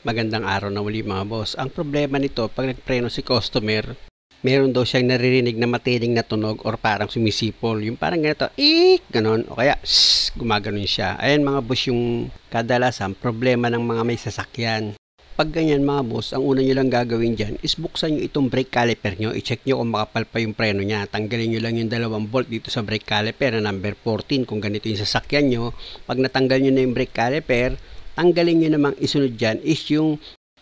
Magandang araw na muli mga boss. Ang problema nito, pag nagpreno si customer, meron daw siyang naririnig na matining na tunog or parang sumisipol. Yung parang ganito, ganon. O kaya, gumaganon siya. Ayan mga boss yung kadalasan problema ng mga may sasakyan. Pag ganyan mga boss, ang una nyo lang gagawin dyan is buksan nyo itong brake caliper nyo. I-check nyo kung makapal pa yung preno nya. Tanggalin nyo lang yung 2 bolt dito sa brake caliper na number 14 kung ganito yung sasakyan nyo. Pag natanggal nyo na yung brake caliper, tanggalin nyo namang isunod dyan is yung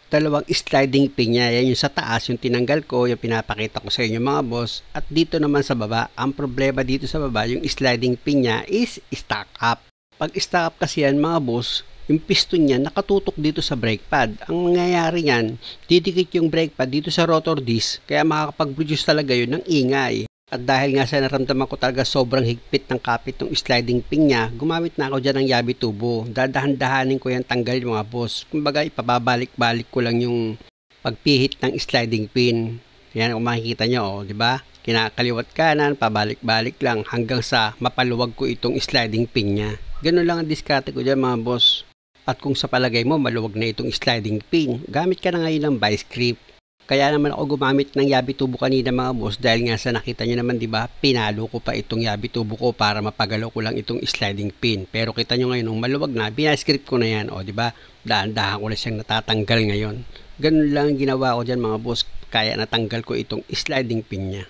2 sliding pin nya. Yan yung sa taas, yung tinanggal ko, yung pinapakita ko sa inyo mga boss. At dito naman sa baba, ang problema dito sa baba, yung sliding pin nya is stack up. Pag stack up kasi yan mga boss, yung piston niya nakatutok dito sa brake pad. Ang mangyayari niyan, didikit yung brake pad dito sa rotor disc, kaya makakapag-produce talaga yun ng ingay. At dahil nga sa naramdaman ko talaga sobrang higpit ng kapit ng sliding pin niya, gumamit na ako dyan ng yabi tubo. Dadahan-dahanin ko yan tanggalin mga boss. Kumbaga ipababalik-balik ko lang yung pagpihit ng sliding pin. Yan kung makikita nyo, di ba? Kinakaliwat kanan, pabalik-balik lang hanggang sa mapaluwag ko itong sliding pin niya. Ganun lang ang diskarte ko dyan mga boss. At kung sa palagay mo maluwag na itong sliding pin, gamit ka na ngayon ng vice grip. Kaya naman ako gumamit ng yabi tubo kanina mga boss dahil nga sa nakita nyo naman diba, pinalo ko pa itong yabi tubo ko para mapagalaw ko lang itong sliding pin. Pero kita nyo ngayon nung maluwag na, binascript ko na yan. O diba, dahan-dahan ko na siyang natatanggal ngayon. Ganun lang ang ginawa ko dyan mga boss, kaya natanggal ko itong sliding pin niya.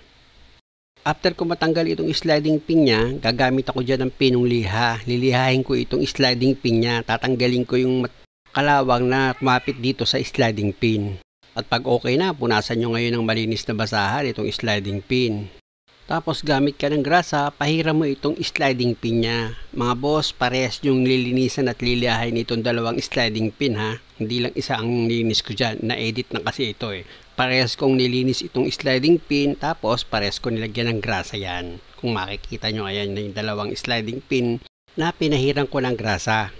After ko matanggal itong sliding pin niya, gagamit ako dyan ng pinong liha. Lilihahin ko itong sliding pin niya. Tatanggalin ko yung kalawang na kumapit dito sa sliding pin. At pag okay na, punasan nyo ngayon ng malinis na basahan itong sliding pin. Tapos gamit ka ng grasa, pahiram mo itong sliding pin niya. Mga boss, parehas yung lilinisan at lilihahin itong 2 sliding pin ha. Hindi lang isa ang nilinis ko dyan, na-edit na kasi ito eh. Parehas kong nilinis itong sliding pin, tapos parehas ko nilagyan ng grasa yan. Kung makikita nyo, ayan na yung 2 sliding pin na pinahiram ko ng grasa.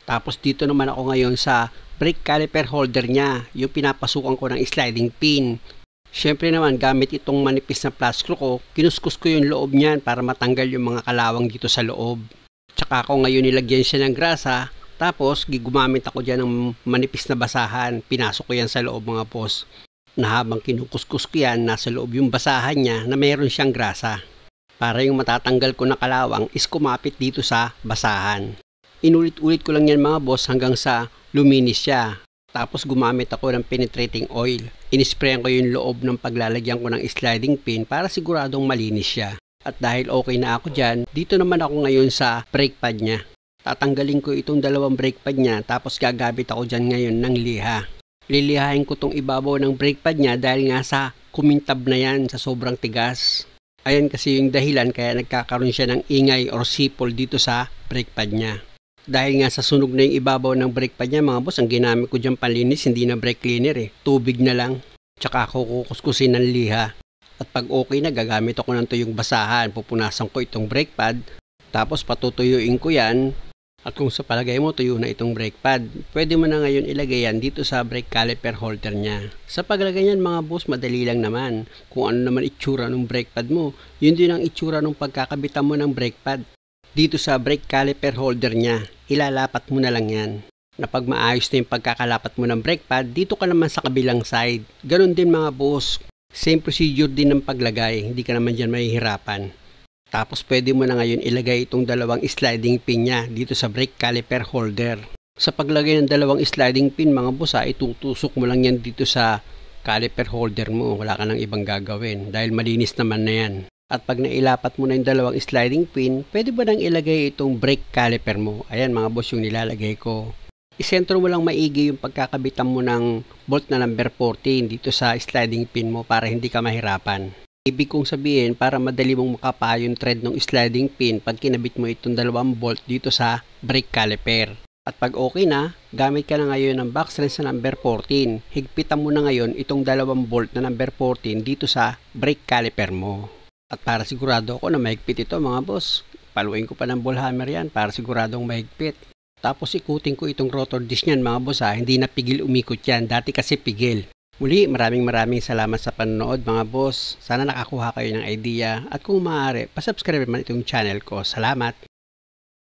Tapos dito naman ako ngayon sa brake caliper holder niya, yung pinapasukan ko ng sliding pin. Syempre naman, gamit itong manipis na plus screw ko, kinuskus ko yung loob niyan para matanggal yung mga kalawang dito sa loob. Tsaka ako ngayon nilagyan siya ng grasa, tapos gumamit ako dyan ng manipis na basahan. Pinasok ko yan sa loob mga boss. Na habang kinukuskus ko yan, nasa loob yung basahan niya na mayroon siyang grasa. Para yung matatanggal ko na kalawang is kumapit dito sa basahan. Inulit-ulit ko lang yan mga boss hanggang sa luminis siya. Tapos gumamit ako ng penetrating oil. Inisprayan ko yung loob ng paglalagyan ko ng sliding pin para siguradong malinis siya. At dahil okay na ako dyan, dito naman ako ngayon sa brake pad niya. Tatanggalin ko itong 2 brake pad niya, tapos gagamit ako dyan ngayon ng liha. Lilihain ko tong ibabaw ng brake pad niya dahil nga sa kumintab na yan sa sobrang tigas. Ayan kasi yung dahilan kaya nagkakaroon siya ng ingay or sipol dito sa brake pad niya. Dahil nga sa sunog na yung ibabaw ng brake pad niya mga boss, ang ginamit ko dyan panlinis hindi na brake cleaner eh. Tubig na lang. Tsaka ako kukuskusin ng liha. At pag okay na, gagamit ako ng tuyong basahan. Pupunasan ko itong brake pad. Tapos patutuyuin ko yan. At kung sa palagay mo tuyo na itong brake pad, pwede mo na ngayon ilagay yan dito sa brake caliper holder niya. Sa paglagay niyan mga boss, madali lang naman. Kung ano naman itsura ng brake pad mo, yun din ang itsura ng pagkakabitan mo ng brake pad. Dito sa brake caliper holder niya, ilalapat mo na lang yan. Na pag maayos na yung pagkakalapat mo ng brake pad, dito ka naman sa kabilang side. Ganon din mga boss. Same procedure din ng paglagay, hindi ka naman dyan mahihirapan. Tapos pwede mo na ngayon ilagay itong 2 sliding pin niya dito sa brake caliper holder. Sa paglagay ng 2 sliding pin mga boss itutusok mo lang yan dito sa caliper holder mo. Wala ka nang ibang gagawin dahil malinis naman na yan. At pag nailapat mo na yung 2 sliding pin, pwede ba nang ilagay itong brake caliper mo? Ayan mga boss yung nilalagay ko. Isentro mo lang maigi yung pagkakabitan mo ng bolt na number 14 dito sa sliding pin mo para hindi ka mahirapan. Ibig kong sabihin para madali mong makapa yung thread ng sliding pin pag kinabit mo itong 2 bolt dito sa brake caliper. At pag okay na, gamit ka na ngayon ng box wrench na number 14. Higpitan mo na ngayon itong 2 bolt na number 14 dito sa brake caliper mo. At para sigurado ako na mahigpit ito mga boss, paluin ko pa ng ball hammer yan para siguradong mahigpit. Tapos ikutin ko itong rotor disc niyan mga boss hindi na pigil umikot yan, dati kasi pigil. Muli, maraming salamat sa panonood mga boss. Sana nakakuha kayo ng idea at kung maaari, pasubscribe naman itong channel ko. Salamat!